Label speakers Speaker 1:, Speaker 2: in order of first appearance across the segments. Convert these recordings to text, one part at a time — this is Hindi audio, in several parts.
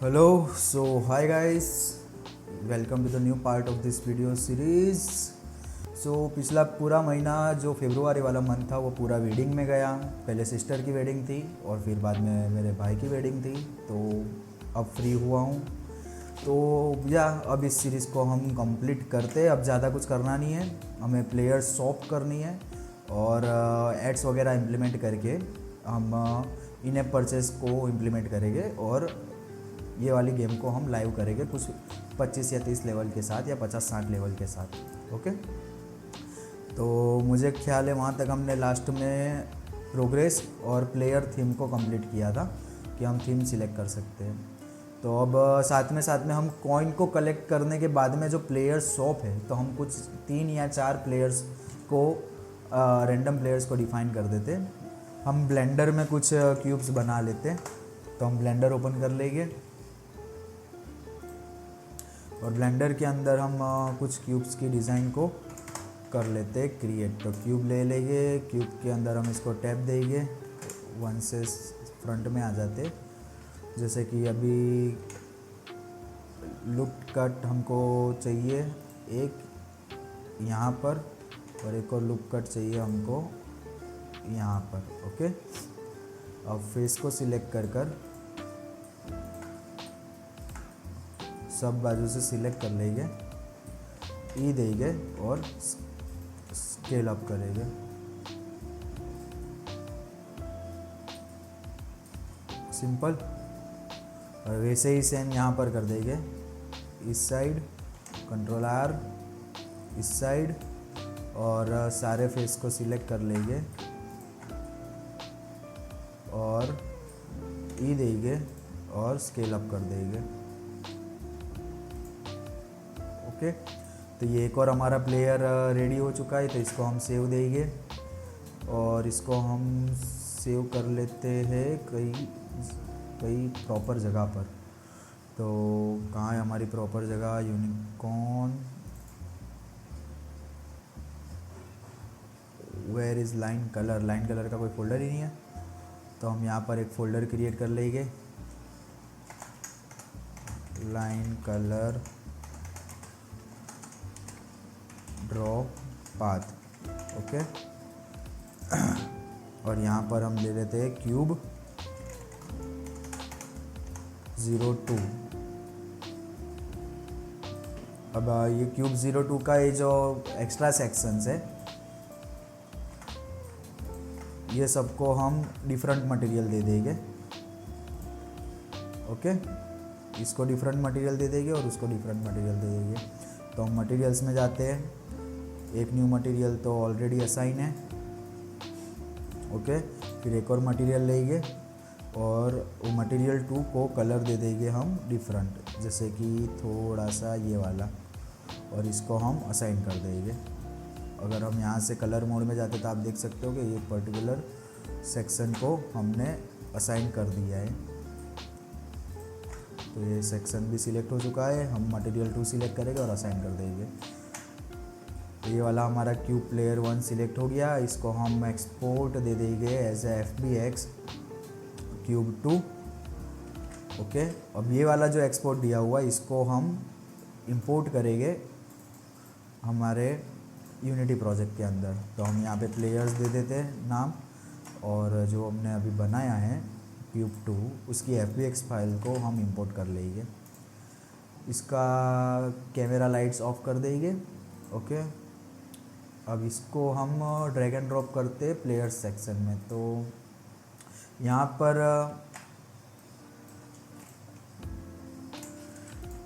Speaker 1: Hello so hi guys, welcome to the new part of this video series. पिछला पूरा महीना जो फेब्रुआरी वाला मंथ था वो पूरा वेडिंग में गया। पहले सिस्टर की वेडिंग थी और फिर बाद में मेरे भाई की वेडिंग थी, तो अब फ्री हुआ हूँ। तो अब इस सीरीज़ को हम कंप्लीट करते। अब ज़्यादा कुछ करना नहीं है, हमें प्लेयर्स स्वैप करनी है और एड्स वगैरह इम्प्लीमेंट करके हम इन ऐप परचेस को इम्प्लीमेंट करेंगे और ये वाली गेम को हम लाइव करेंगे कुछ 25 या 30 लेवल के साथ या 50-60 लेवल के साथ। ओके, तो मुझे ख्याल है वहाँ तक हमने लास्ट में प्रोग्रेस और प्लेयर थीम को कंप्लीट किया था कि हम थीम सिलेक्ट कर सकते हैं। तो अब साथ में हम कॉइन को कलेक्ट करने के बाद में जो प्लेयर शॉप है, तो हम कुछ 3 या 4 प्लेयर्स को रैंडम प्लेयर्स को डिफाइन कर देते। हम ब्लेंडर में कुछ क्यूब्स बना लेते, तो हम ब्लेंडर ओपन कर लेंगे और ब्लेंडर के अंदर हम कुछ क्यूब्स की डिज़ाइन को कर लेते क्रिएट। तो क्यूब ले लेंगे, क्यूब के अंदर हम इसको टैप देंगे, 1 से फ्रंट में आ जाते। जैसे कि अभी लुक कट हमको चाहिए एक यहाँ पर और एक और लुक कट चाहिए हमको यहाँ पर। ओके, अब फेस को सिलेक्ट कर सब बाजू से सिलेक्ट कर लेंगे, ई देंगे और स्केल अप करेंगे। सिंपल। और वैसे ही सेम यहाँ पर कर देंगे, इस साइड कंट्रोल आर, इस साइड, और सारे फेस को सिलेक्ट कर लेंगे और ई देंगे और स्केल अप कर देंगे। ओके, तो ये एक और हमारा प्लेयर रेडी हो चुका है। तो इसको हम सेव देंगे और इसको हम सेव कर लेते हैं कई प्रॉपर जगह पर। तो कहाँ है हमारी प्रॉपर जगह? Unicorn, where is line colour? Line colour का कोई फोल्डर ही नहीं है, तो हम यहाँ पर एक फ़ोल्डर क्रिएट कर लेंगे, line colour draw path. Okay, और यहाँ पर हम ले लेते हैं क्यूब 02। अब ये क्यूब 02 का ये जो एक्स्ट्रा सेक्शंस है, ये सबको हम डिफरेंट मटेरियल दे देंगे। ओके, इसको डिफरेंट मटेरियल दे देंगे और उसको डिफरेंट मटेरियल दे देंगे। तो हम मटेरियल्स में जाते हैं, एक न्यू मटेरियल तो ऑलरेडी असाइन है। ओके, फिर एक और मटेरियल लेंगे और वो मटेरियल 2 को कलर दे देंगे हम डिफरेंट, जैसे कि थोड़ा सा ये वाला, और इसको हम असाइन कर देंगे। अगर हम यहाँ से कलर मोड में जाते तो आप देख सकते हो कि ये पर्टिकुलर सेक्शन को हमने असाइन कर दिया है। तो ये सेक्शन भी सिलेक्ट हो चुका है। हम मटेरियल 2 सिलेक्ट करेंगे और असाइन कर देंगे। तो ये वाला हमारा क्यूब प्लेयर 1 सिलेक्ट हो गया। इसको हम एक्सपोर्ट दे देंगे as a FBX cube 2। Okay, अब ये वाला जो एक्सपोर्ट दिया हुआ इसको हम इंपोर्ट करेंगे हमारे यूनिटी प्रोजेक्ट के अंदर। तो हम यहाँ पे प्लेयर्स दे देते हैं नाम, और जो हमने अभी बनाया है क्यूब 2 उसकी FBX फाइल को हम इंपोर्ट कर लेंगे। इसका कैमरा लाइट्स ऑफ कर देंगे। ओके, अब इसको हम ड्रैग एंड ड्रॉप करते प्लेयर्स सेक्शन में। तो यहाँ पर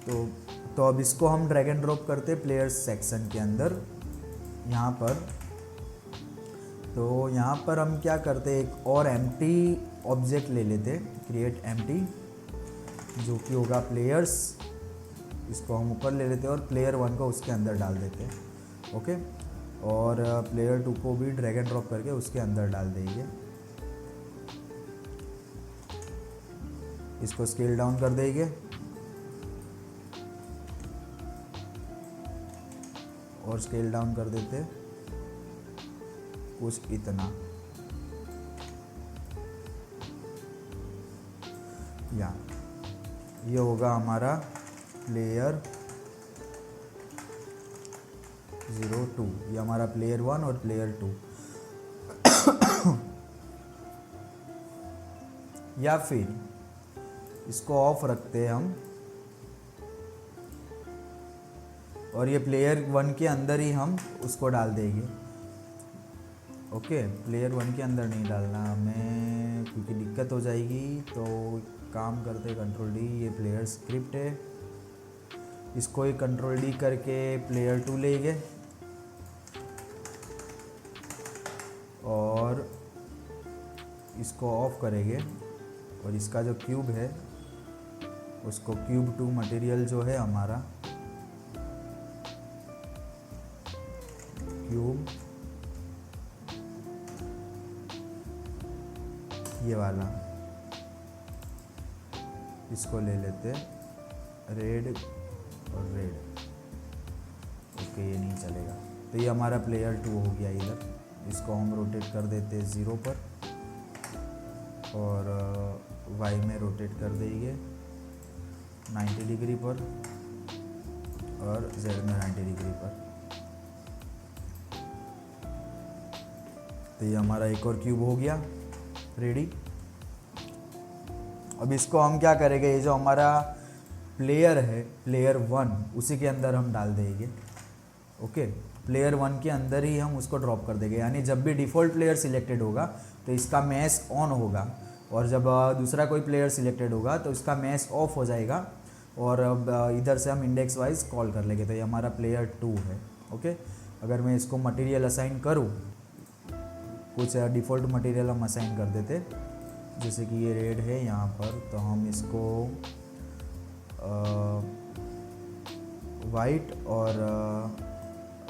Speaker 1: तो अब इसको हम ड्रैग एंड ड्रॉप करते प्लेयर्स सेक्शन के अंदर यहाँ पर। तो यहाँ पर हम क्या करते, एक और एम्प्टी ऑब्जेक्ट ले लेते, क्रिएट एम्प्टी, जो कि होगा प्लेयर्स। इसको हम ऊपर ले लेते और प्लेयर 1 को उसके अंदर डाल देते। ओके, और प्लेयर 2 को भी ड्रैग एंड ड्रॉप करके उसके अंदर डाल देंगे। इसको स्केल डाउन कर देंगे और स्केल डाउन कर देते कुछ इतना। या ये होगा हमारा प्लेयर 02, ये हमारा प्लेयर 1 और प्लेयर 2। या फिर इसको ऑफ रखते हैं हम और ये प्लेयर 1 के अंदर ही हम उसको डाल देंगे। ओके, प्लेयर 1 के अंदर नहीं डालना हमें क्योंकि दिक्कत हो जाएगी। तो काम करते कंट्रोल डी, ये प्लेयर स्क्रिप्ट है, इसको ही कंट्रोल डी करके प्लेयर 2 लेंगे और इसको ऑफ करेंगे और इसका जो क्यूब है उसको क्यूब 2 मटेरियल जो है हमारा क्यूब ये वाला, इसको ले लेते रेड और रेड। ओके, ये नहीं चलेगा तो ये हमारा प्लेयर 2 हो गया इधर। इसको हम रोटेट कर देते 0 पर और वाई में रोटेट कर देंगे 90 डिग्री पर और जेड में 90 डिग्री पर। तो ये हमारा एक और क्यूब हो गया रेडी। अब इसको हम क्या करेंगे, ये जो हमारा प्लेयर है प्लेयर 1 उसी के अंदर हम डाल देंगे। ओके, प्लेयर 1 के अंदर ही हम उसको ड्रॉप कर देंगे, यानी जब भी डिफ़ॉल्ट प्लेयर सिलेक्टेड होगा तो इसका मैश ऑन होगा और जब दूसरा कोई प्लेयर सिलेक्टेड होगा तो इसका मैश ऑफ हो जाएगा और अब इधर से हम इंडेक्स वाइज कॉल कर लेंगे। तो ये हमारा प्लेयर 2 है। ओके, अगर मैं इसको मटेरियल असाइन करूँ, कुछ डिफ़ॉल्ट मटेरियल हम असाइन कर देते, जैसे कि ये रेड है यहाँ पर, तो हम इसको वाइट और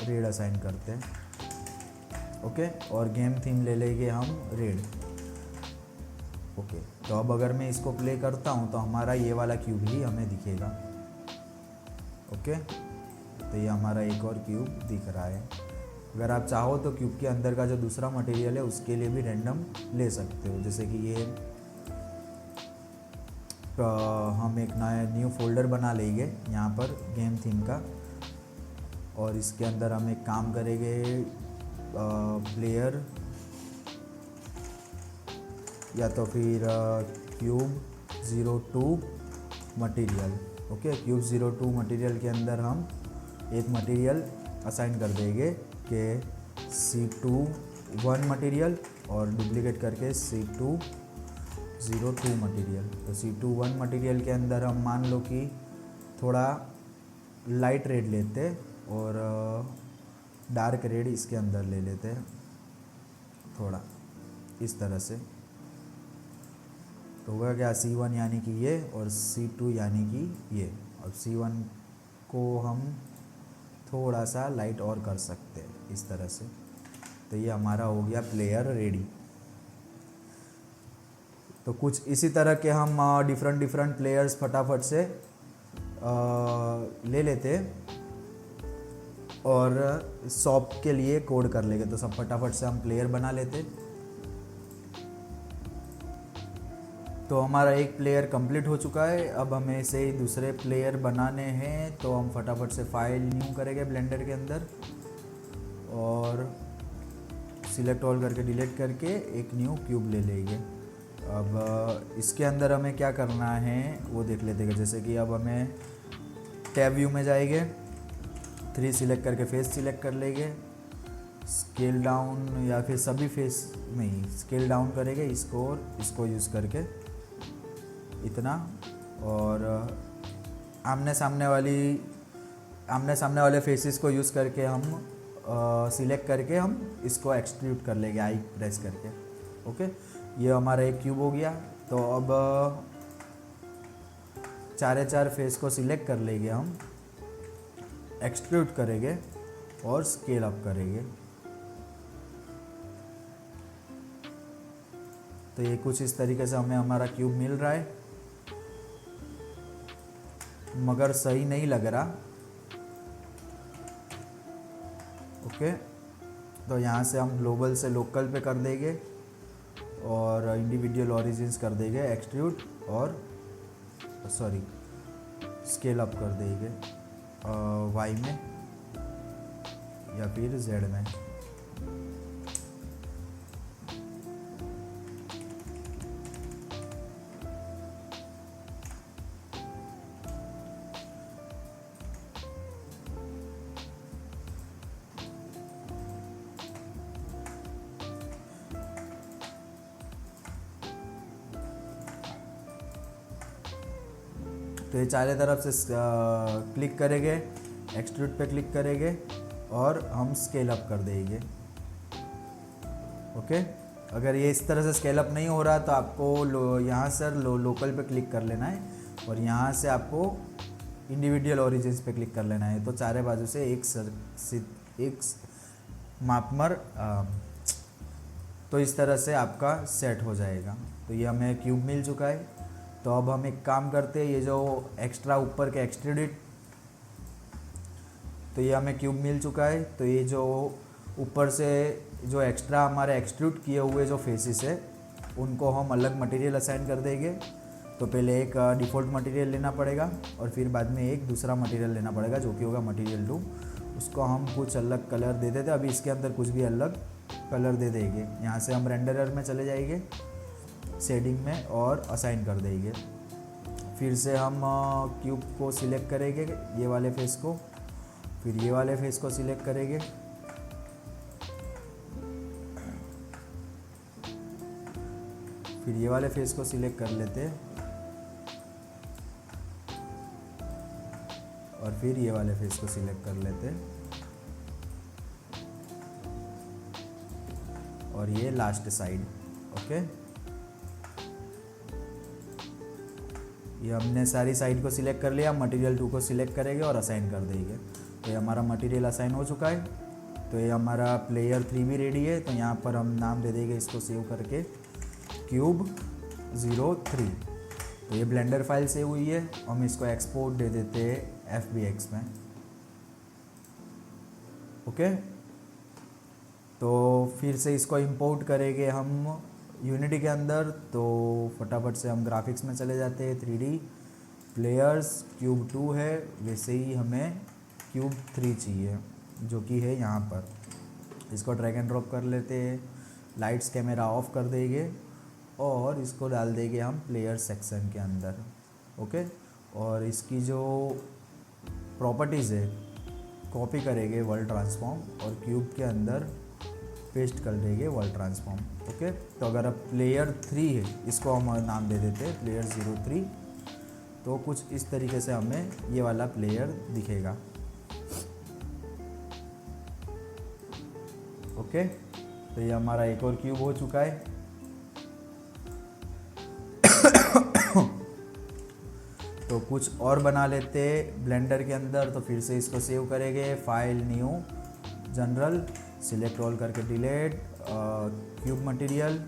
Speaker 1: रेड असाइन करते हैं। ओके, और गेम थीम ले लेंगे हम रेड। ओके, तो अब अगर मैं इसको प्ले करता हूँ तो हमारा ये वाला क्यूब ही हमें दिखेगा। ओके, तो ये हमारा एक और क्यूब दिख रहा है। अगर आप चाहो तो क्यूब के अंदर का जो दूसरा मटेरियल है उसके लिए भी रैंडम ले सकते हो, जैसे कि ये हम एक नया न्यू फोल्डर बना लेंगे यहाँ पर गेम थीम का और इसके अंदर हम एक काम करेंगे प्लेयर या तो फिर cube 02 material. Okay, cube 02 material के अंदर हम एक मटेरियल असाइन कर देंगे कि C21 मटेरियल और डुप्लीकेट करके C202 मटेरियल। तो C21 मटेरियल के अंदर हम मान लो कि थोड़ा लाइट रेड लेते और डार्क रेड इसके अंदर ले लेते हैं थोड़ा इस तरह से। तो होगा क्या, C1 यानी कि ये और C2 यानी कि ये। और C1 को हम थोड़ा सा लाइट और कर सकते हैं इस तरह से। तो ये हमारा हो गया प्लेयर रेडी। तो कुछ इसी तरह के हम डिफरेंट प्लेयर्स फटाफट से ले लेते और शॉप के लिए कोड कर लेंगे। तो सब फटाफट से हम प्लेयर बना लेते। तो हमारा एक प्लेयर कंप्लीट हो चुका है। अब हमें से ही दूसरे प्लेयर बनाने हैं, तो हम फटाफट से फाइल न्यू करेंगे ब्लेंडर के अंदर और सिलेक्ट ऑल करके डिलीट करके एक न्यू क्यूब ले लेंगे। अब इसके अंदर हमें क्या करना है वो देख लेते हैं। जैसे कि अब हमें टैब व्यू में जाएंगे, 3 सिलेक्ट करके फेस सिलेक्ट कर लेंगे, स्केल डाउन या फिर सभी फेस में ही स्केल डाउन करेंगे इसको और इसको यूज़ करके इतना। और आमने सामने वाले फेसेस को यूज़ करके हम सिलेक्ट करके हम इसको एक्सट्रूड कर लेंगे आई प्रेस करके। ओके, ये हमारा एक क्यूब हो गया। तो अब 4 फेस को सिलेक्ट कर लेंगे, हम एक्सट्रूड करेंगे और स्केल अप करेंगे। तो ये कुछ इस तरीके से हमें हमारा क्यूब मिल रहा है, मगर सही नहीं लग रहा। ओके, तो यहाँ से हम ग्लोबल से लोकल पे कर देंगे और इंडिविजुअल ओरिजिन्स कर देंगे एक्सट्रूड और स्केल अप कर देंगे वाई में या फिर जेड में। तो ये चारों तरफ से क्लिक करेंगे, एक्सट्रूड पे क्लिक करेंगे और हम स्केल अप कर देंगे। ओके, अगर ये इस तरह से स्केल अप नहीं हो रहा तो आपको यहाँ से लोकल पे क्लिक कर लेना है और यहाँ से आपको इंडिविजुअल ओरिजिन्स पे क्लिक कर लेना है। तो चारों बाजू से एक मापमर तो इस तरह से आपका सेट हो जाएगा। तो ये हमें क्यूब मिल चुका है। तो अब हम एक काम करते हैं, ये जो एक्स्ट्रा ऊपर के एक्सट्रूडेड, तो ये हमें क्यूब मिल चुका है। तो ये जो ऊपर से जो एक्स्ट्रा हमारे एक्सट्रूड किए हुए जो फेसेस है उनको हम अलग मटेरियल असाइन कर देंगे। तो पहले एक डिफ़ॉल्ट मटेरियल लेना पड़ेगा और फिर बाद में एक दूसरा मटेरियल लेना पड़ेगा जो कि होगा मटेरियल 2। उसको हम कुछ अलग कलर दे देते। अभी इसके अंदर कुछ भी अलग कलर दे देंगे। यहाँ से हम रेंडरर में चले जाएंगे, शेडिंग में, और असाइन कर देंगे। फिर से हम क्यूब को सिलेक्ट करेंगे, ये वाले फेस को, फिर ये वाले फेस को सिलेक्ट करेंगे, फिर ये वाले फेस को सिलेक्ट कर लेते हैं और फिर ये वाले फेस को सिलेक्ट कर लेते हैं और ये लास्ट साइड। ओके, ये हमने सारी साइड को सिलेक्ट कर लिया। मटेरियल 2 को सिलेक्ट करेंगे और असाइन कर देंगे। तो ये हमारा मटेरियल असाइन हो चुका है। तो ये हमारा प्लेयर 3 भी रेडी है। तो यहाँ पर हम नाम दे देंगे इसको सेव करके क्यूब 03। तो ये ब्लेंडर फाइल सेव हुई है। हम इसको एक्सपोर्ट दे देते हैं FBX में। ओके, तो फिर से इसको इंपोर्ट करेंगे हम यूनिटी के अंदर। तो फटाफट से हम ग्राफिक्स में चले जाते हैं। 3D प्लेयर्स क्यूब 2 है, वैसे ही हमें क्यूब 3 चाहिए जो कि है यहाँ पर। इसको ड्रैग एंड ड्रॉप कर लेते हैं, लाइट्स कैमरा ऑफ कर देंगे और इसको डाल देंगे हम प्लेयर सेक्शन के अंदर। ओके, और इसकी जो प्रॉपर्टीज़ है कॉपी करेंगे वर्ल्ड ट्रांसफॉर्म और क्यूब के अंदर पेस्ट कर देंगे वर्ल्ड ट्रांसफॉर्म। ओके, तो अगर अब प्लेयर 3 है, इसको हम नाम दे देते हैं प्लेयर 03। तो कुछ इस तरीके से हमें ये वाला प्लेयर दिखेगा। ओके, तो ये हमारा एक और क्यूब हो चुका है। तो कुछ और बना लेते हैं ब्लेंडर के अंदर। तो फिर से इसको सेव करेंगे, file, new, general, select all करके डिलीट क्यूब मटेरियल।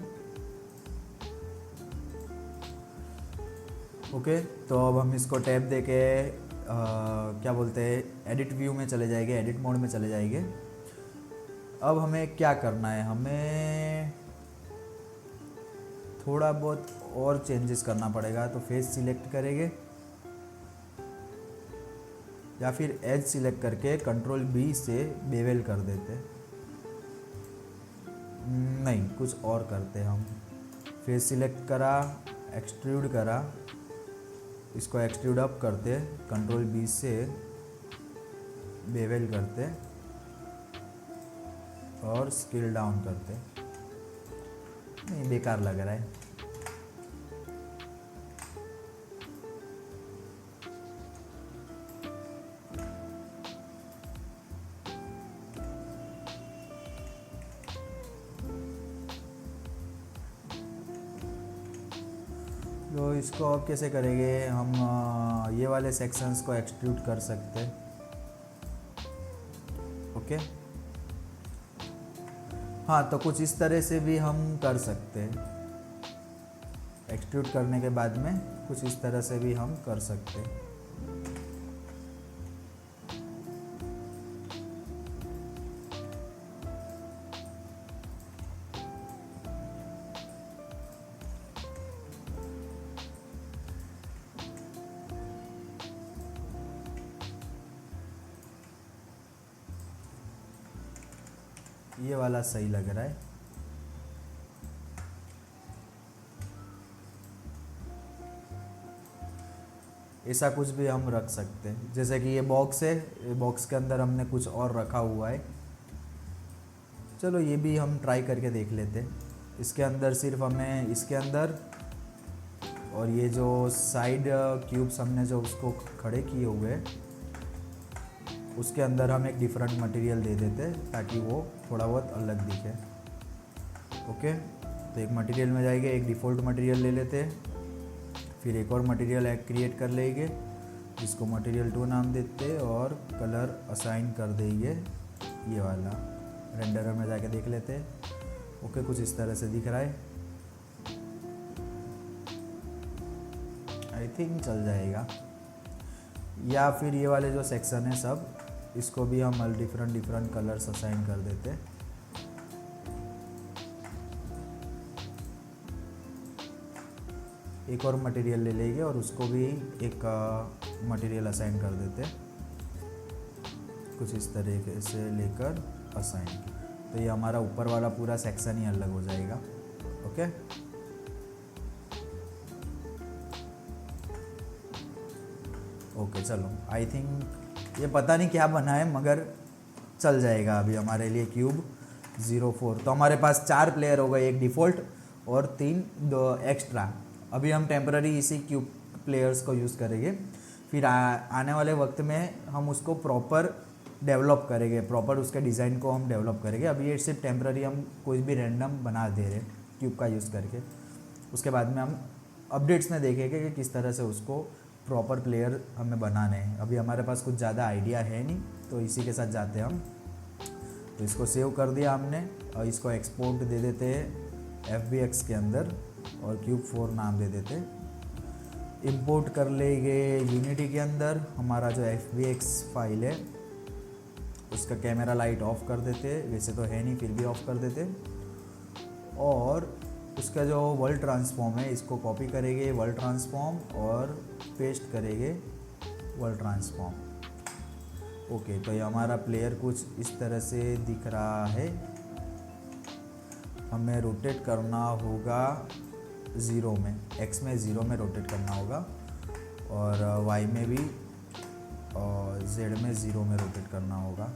Speaker 1: ओके, तो अब हम इसको टैब देके क्या बोलते हैं, एडिट व्यू में चले जाएंगे, एडिट मोड में चले जाएंगे। अब हमें क्या करना है, हमें थोड़ा बहुत और चेंजेस करना पड़ेगा। तो फेस सिलेक्ट करेंगे या फिर एज सिलेक्ट करके कंट्रोल B से बेवेल कर देते। नहीं, कुछ और करते हम। फेस सिलेक्ट करा, एक्सट्रूड करा, इसको एक्सट्रूड अप करते, कंट्रोल B से बेवेल करते और स्केल डाउन करते। नहीं, बेकार लग रहा है। तो इसको अब कैसे करेंगे हम, ये वाले सेक्शंस को एक्सट्रूड कर सकते हैं। ओके, हाँ, तो कुछ इस तरह से भी हम कर सकते हैं। एक्सट्रूड करने के बाद में कुछ इस तरह से भी हम कर सकते हैं। ये वाला सही लग रहा है। ऐसा कुछ भी हम रख सकते हैं, जैसे कि ये बॉक्स है, ये बॉक्स के अंदर हमने कुछ और रखा हुआ है। चलो ये भी हम ट्राई करके देख लेते हैं। इसके अंदर सिर्फ हमें इसके अंदर और ये जो साइड क्यूब्स हमने जो उसको खड़े किए हुए हैं उसके अंदर हम एक डिफरेंट मटेरियल दे देते ताकि वो थोड़ा बहुत अलग दिखे। ओके, तो एक मटेरियल में जाएंगे, एक डिफ़ॉल्ट मटेरियल ले लेते हैं, फिर एक और मटेरियल क्रिएट कर लेंगे जिसको मटेरियल 2 नाम देते और कलर असाइन कर देंगे ये वाला। रेंडर में जाके देख लेते हैं। ओके, कुछ इस तरह से दिख रहा है। आई थिंक चल जाएगा। या फिर ये वाले जो सेक्शन है सब, इसको भी हम डिफरेंट कलर्स असाइन कर देते हैं। एक और मटेरियल ले लेंगे और उसको भी एक मटेरियल असाइन कर देते हैं, कुछ इस तरीके से लेकर असाइन। तो ये हमारा ऊपर वाला पूरा सेक्शन ही अलग हो जाएगा। ओके, ओके चलो, आई थिंक ये पता नहीं क्या बना है मगर चल जाएगा अभी हमारे लिए क्यूब 04। तो हमारे पास 4 प्लेयर हो गए, एक डिफ़ॉल्ट और 3 एक्स्ट्रा। अभी हम टेम्पररी इसी क्यूब प्लेयर्स को यूज़ करेंगे, फिर आने वाले वक्त में हम उसको प्रॉपर डेवलप करेंगे, प्रॉपर उसके डिज़ाइन को हम डेवलप करेंगे। अभी ये सिर्फ टेम्पररी हम कोई भी रैंडम बना दे रहे क्यूब का यूज़ करके। उसके बाद में हम अपडेट्स में देखेंगे कि किस तरह से उसको प्रॉपर प्लेयर हमें बनाने हैं। अभी हमारे पास कुछ ज़्यादा आइडिया है नहीं, तो इसी के साथ जाते हैं हम। तो इसको सेव कर दिया हमने और इसको एक्सपोर्ट दे देते हैं FBX के अंदर और क्यूब 4 नाम दे देते हैं। इंपोर्ट कर लेंगे यूनिटी के अंदर। हमारा जो FBX फाइल है उसका कैमरा लाइट ऑफ कर देते, वैसे तो है नहीं फिर भी ऑफ कर देते। और उसका जो वर्ल्ड ट्रांसफॉर्म है इसको कॉपी करेंगे वर्ल्ड ट्रांसफॉर्म और पेस्ट करेंगे वर्ल्ड ट्रांसफॉर्म। ओके, तो ये हमारा प्लेयर कुछ इस तरह से दिख रहा है। हमें रोटेट करना होगा 0 में, X में 0 में रोटेट करना होगा और Y में भी और Z में 0 में रोटेट करना होगा।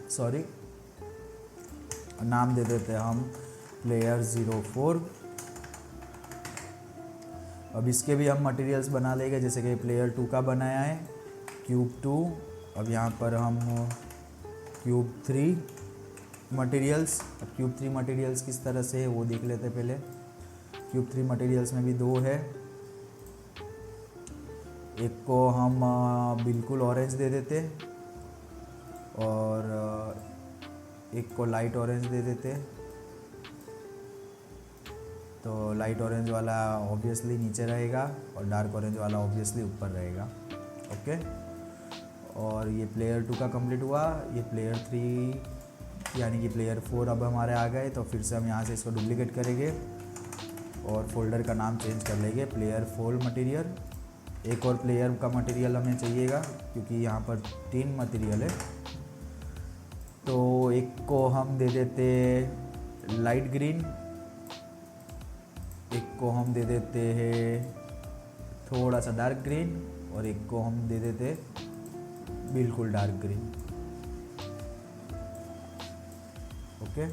Speaker 1: सॉरी, नाम दे देते हैं हम प्लेयर 04। अब इसके भी हम मटेरियल्स बना लेंगे, जैसे कि प्लेयर 2 का बनाया है क्यूब 2। अब यहाँ पर हम क्यूब 3 मटेरियल्स। अब क्यूब 3 मटेरियल्स किस तरह से है वो देख लेते हैं पहले। क्यूब 3 मटेरियल्स में भी 2 है। एक को हम बिल्कुल ऑरेंज दे देते और एक को लाइट ऑरेंज दे देते। तो लाइट ऑरेंज वाला ऑब्वियसली नीचे रहेगा और डार्क ऑरेंज वाला ऑब्वियसली ऊपर रहेगा। ओके, और ये प्लेयर 2 का कंप्लीट हुआ। ये प्लेयर 3 यानी कि प्लेयर 4 अब हमारे आ गए। तो फिर से हम यहाँ से इसको डुप्लीकेट करेंगे और फोल्डर का नाम चेंज कर लेंगे प्लेयर 4 मटेरियल। एक और प्लेयर का मटेरियल हमें चाहिएगा क्योंकि यहाँ पर 3 मटेरियल है। तो एक को हम दे देते लाइट ग्रीन, एक को हम दे देते हैं थोड़ा सा डार्क ग्रीन और एक को हम दे देते बिल्कुल डार्क ग्रीन। ओके,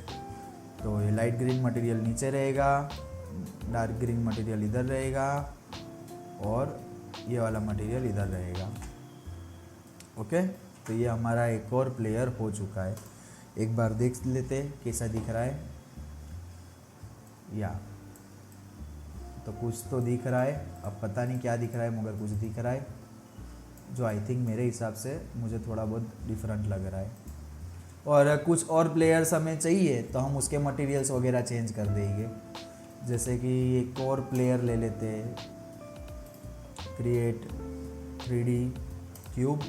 Speaker 1: तो ये लाइट ग्रीन मटेरियल नीचे रहेगा, डार्क ग्रीन मटेरियल इधर रहेगा और ये वाला मटेरियल इधर रहेगा। ओके, तो ये हमारा एक और प्लेयर हो चुका है। एक बार देख लेते कैसा दिख रहा है। या तो कुछ तो दिख रहा है, अब पता नहीं क्या दिख रहा है मगर कुछ दिख रहा है जो आई थिंक मेरे हिसाब से मुझे थोड़ा बहुत डिफरेंट लग रहा है। और कुछ और प्लेयर्स हमें चाहिए तो हम उसके मटेरियल्स वगैरह चेंज कर देंगे। जैसे कि एक और प्लेयर ले लेते हैं, क्रिएट 3D क्यूब,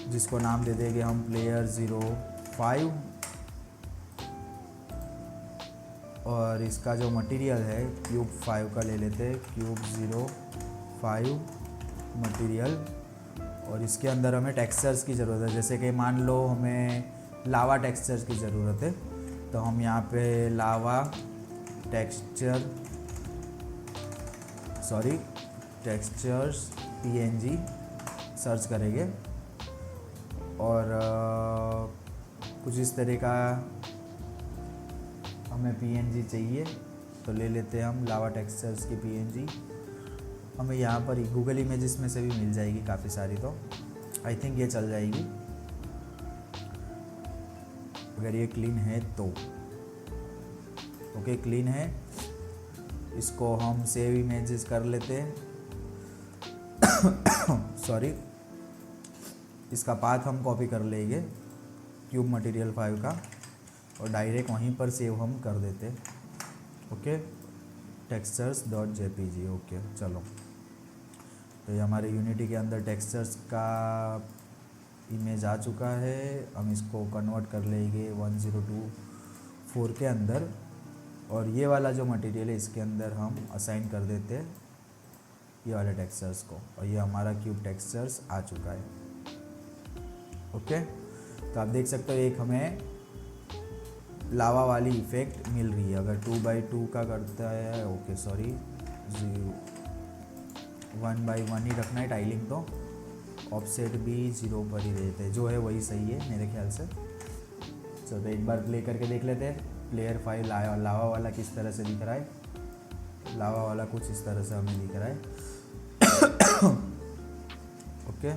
Speaker 1: जिसको नाम दे देंगे हम प्लेयर 05। और इसका जो मटेरियल है क्यूब 5 का ले लेते हैं, क्यूब 05 मटेरियल। और इसके अंदर हमें टेक्सचर्स की ज़रूरत है। जैसे कि मान लो हमें लावा टेक्सचर्स की ज़रूरत है, तो हम यहाँ पे लावा टेक्सचर्स PNG सर्च करेंगे और कुछ इस तरह का हमें PNG चाहिए, तो ले लेते हैं हम लावा टेक्सचर्स की PNG। हमें यहाँ पर गूगल इमेजेस में से भी मिल जाएगी काफ़ी सारी, तो आई थिंक ये चल जाएगी अगर ये क्लीन है तो। ओके, क्लीन है। इसको हम सेव इमेजेस कर लेते हैं। सॉरी, इसका पाथ हम कॉपी कर लेंगे क्यूब मटेरियल 5 का और डायरेक्ट वहीं पर सेव हम कर देते हैं। Okay, textures.jpg। ओके, चलो, तो ये हमारे यूनिटी के अंदर टेक्सचर्स का इमेज आ चुका है। हम इसको कन्वर्ट कर लेंगे 1024 के अंदर और ये वाला जो मटेरियल है इसके अंदर हम असाइन कर देते हैं ये वाले टेक्सचर्स को, और ये हमारा क्यूब टेक्सचर्स आ चुका है। ओके, तो आप देख सकते हो एक हमें लावा वाली इफ़ेक्ट मिल रही है। अगर 2x2 का करता है, ओके सॉरी, 1x1 ही रखना है टाइलिंग, तो ऑफसेट भी 0 पर ही देते हैं, जो है वही सही है मेरे ख्याल से। चलो एक बार प्ले करके देख लेते हैं। प्लेयर 5 लावा वाला किस तरह से दिख रहा है। लावा वाला कुछ इस तरह से हमें दिख रहा है। ओके,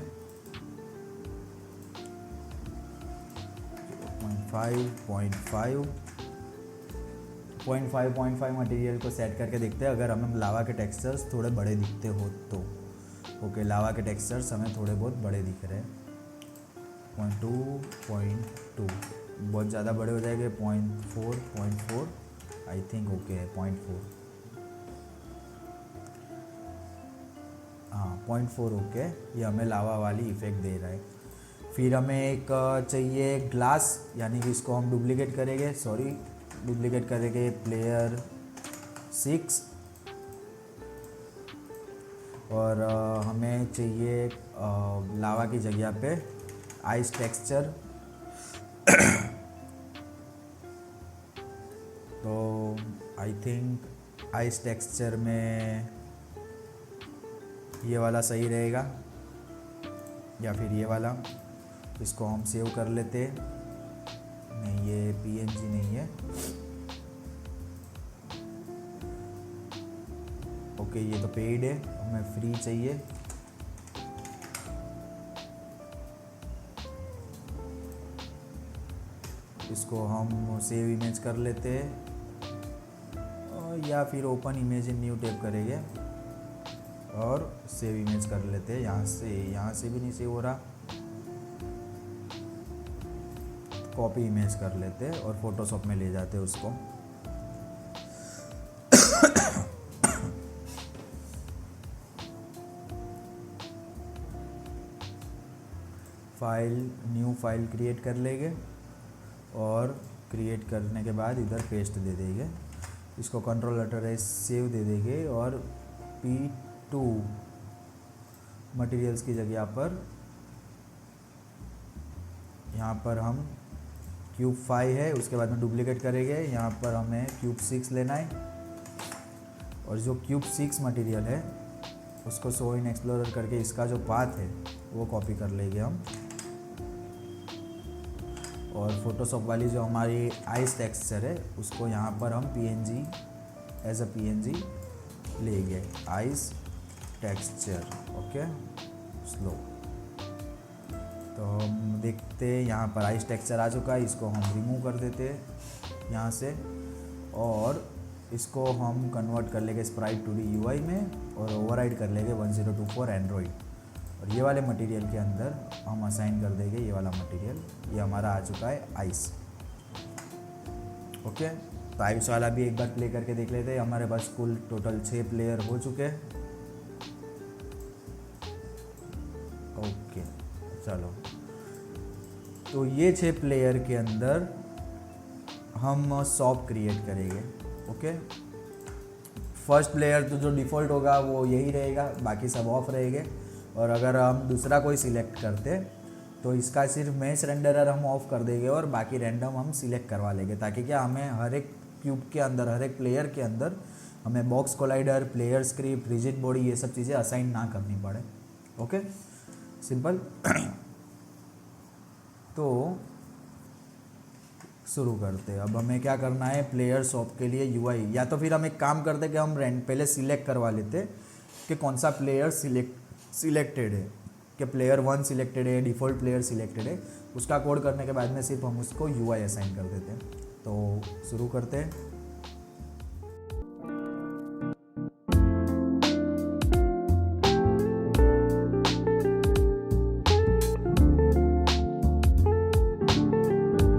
Speaker 1: 0.5 मटेरियल को सेट करके देखते हैं अगर हमें लावा के टेक्सचर्स थोड़े बड़े दिखते हो तो। ओके, लावा के टेक्सचर्स हमें थोड़े बहुत बड़े दिख रहे हैं। 0.2 बहुत ज़्यादा बड़े हो जाएंगे। 0.4 आई थिंक ओके है। 0.4, हाँ 0.4 ओके। ये हमें लावा वाली इफ़ेक्ट दे रहा है। फिर हमें एक चाहिए ग्लास, यानी कि इसको हम डुप्लीकेट करेंगे प्लेयर 6 और हमें चाहिए लावा की जगह पे आइस टेक्सचर। तो आई थिंक आइस टेक्सचर में ये वाला सही रहेगा या फिर ये वाला। इसको हम सेव कर लेते हैं। नहीं, ये PNG नहीं है। ओके, ये तो पेड है, हमें फ्री चाहिए। इसको हम सेव इमेज कर लेते हैं या फिर open image in new tab करेंगे और सेव इमेज कर लेते हैं। यहाँ से भी नहीं सेव हो रहा, कॉपी इमेज कर लेते हैं और फोटोशॉप में ले जाते हैं उसको। न्यू फाइल क्रिएट कर लेंगे और क्रिएट करने के बाद इधर पेस्ट दे देंगे। इसको Ctrl+S सेव दे देंगे और P2 मटेरियल्स की जगह पर यहाँ पर हम क्यूब 5 है, उसके बाद में डुप्लीकेट करेंगे। यहाँ पर हमें क्यूब 6 लेना है और जो क्यूब 6 मटेरियल है उसको शो इन एक्सप्लोरर करके इसका जो पाथ है वो कॉपी कर लेंगे हम। और फोटोशॉप वाली जो हमारी आइस टेक्सचर है उसको यहाँ पर हम PNG एज अ PNG लेंगे, आइस टेक्सचर। Okay, slow. तो हम देखते हैं यहाँ पर आइस टेक्सचर आ चुका है। इसको हम रिमूव कर देते हैं यहाँ से और इसको हम कन्वर्ट कर लेंगे स्प्राइट 2D UI में और ओवरराइड कर लेंगे 1024 एंड्रॉइड। और ये वाले मटेरियल के अंदर हम असाइन कर देंगे ये वाला मटेरियल। ये हमारा आ चुका है आइस। ओके, तो आइस वाला भी एक बार प्ले करके देख लेते हैं। हमारे पास कुल टोटल 6 प्लेयर हो चुके हैं। ओके, चलो, तो ये 6 प्लेयर के अंदर हम शॉप क्रिएट करेंगे। ओके, फर्स्ट प्लेयर तो जो डिफ़ॉल्ट होगा वो यही रहेगा, बाकी सब ऑफ रहेंगे। और अगर हम दूसरा कोई सिलेक्ट करते तो इसका सिर्फ मैच रेंडरर हम ऑफ कर देंगे और बाकी रैंडम हम सिलेक्ट करवा लेंगे, ताकि क्या हमें हर एक क्यूब के अंदर, हर एक प्लेयर के अंदर हमें box collider, player script, rigid body, ये सब चीज़ें असाइन ना करनी पड़े। Okay, simple. तो शुरू करते हैं। अब हमें क्या करना है, प्लेयर शॉप के लिए यूआई, या तो फिर हम एक काम करते कि हम पहले सिलेक्ट करवा लेते कि कौन सा प्लेयर सिलेक्टेड है, कि प्लेयर 1 सिलेक्टेड है, डिफ़ॉल्ट प्लेयर सिलेक्टेड है। उसका कोड करने के बाद में सिर्फ हम उसको यूआई असाइन कर देते हैं। तो शुरू करते हैं।